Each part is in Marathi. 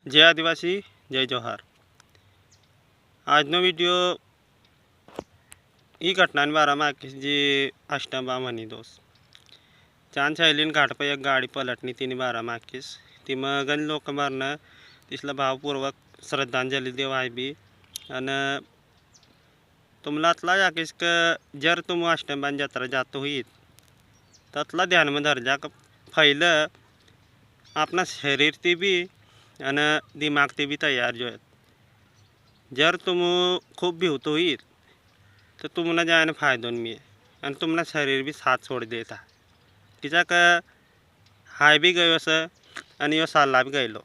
जय आदिवासी जय जोहार। આજનો વિડીયો એ ઘટનાની બારામાં આખી જે અષ્ટંબા મની દોસ્ત चांद शैलीन घाट पर एक गाडी पलटनी तिने बाराમાં आखीस तिमा गण लोक मारणं तिसला भावपूर्वक श्रद्धांजली देव आहे बी आणि तुम्हाला अतला आखीस का जर तुम अष्टंबान जत्रा जातो होईत ततला ध्यान में धर जा पहिलं अपना शरीर ती भी आणि दिमाग ते भी तैयार जो है। जर तुम खूप भिवतो होईल तर तुम्हाला जाने फायदोन मी आणि तुम्हाला शरीर भी साथ छोड़ देता तिचा का हाय भी गयो असं आणि यो साला भी गयलो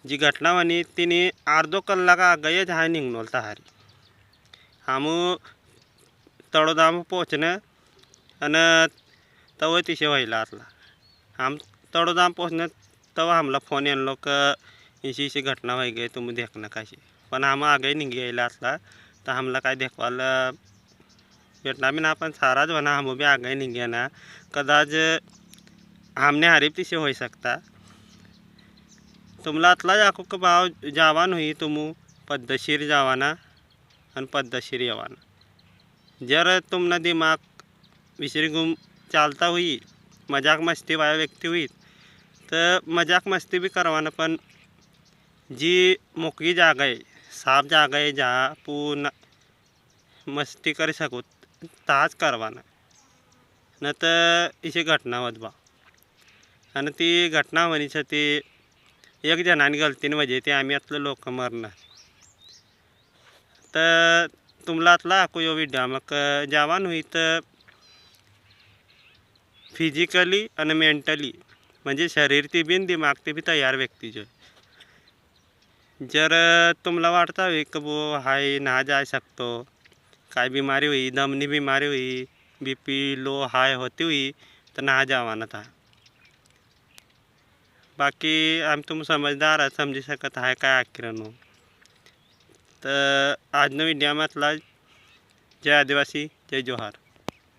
जी घटना म्हणी तिने अर्धो कल्ला का गयच हाय निघनोल हारी हम तळोदाम पोचणं आणि तव तिशे व्हायला आतला हम तळोदाम पोचणं तव हमला फोन येणलो का इशी घटना व्हाय गई तुम्ही देखना काशी पण हम आगे निघी यायला असला तर हमला काय देखवायला भेटणार मी ना आपण साराच म्हणा हम भी आगे निघे ना कदाच हमने हरीफ तिसे हो सकता तुम्हाला अतला जाको का भाव जावान हुई तुम पद्धतशीर जावाना आणि पद्धतशीर येवाना। जर तुमना दिमाग विसरी गुम चालता हुई मजाक मस्ती वाया व्यक्ति हुई तर मजाक मस्ती भी करवाना पण जी मोकळी जागा आहे साफ जागा आहे जा पूर्ण मस्ती कर सको ताज करवाना न तर इसे घटना होत बा आणि ती घटना म्हणीच ती एक जणांनी गलतीने वजे ते आम्ही आतलं लोक मरणं तर तुम्हाला आतला आको यो विड्या मग जवान हुई तर फिजिकली आणि मेंटली म्हणजे शरीर ती बिन दिमाग ते भी तयार व्यक्ती जो जर तुम्हाला वाटता हुई कि वो हाई ना जा सकतो काय बीमारी हुई दमनी बीमारी हुई बीपी लो हाई होती हुई तो ना जावाना था। बाकी हम तुम समझदार है समझी सकत है काय आखिरनो तर आजनो विडिया में जय आदिवासी जय जोहार।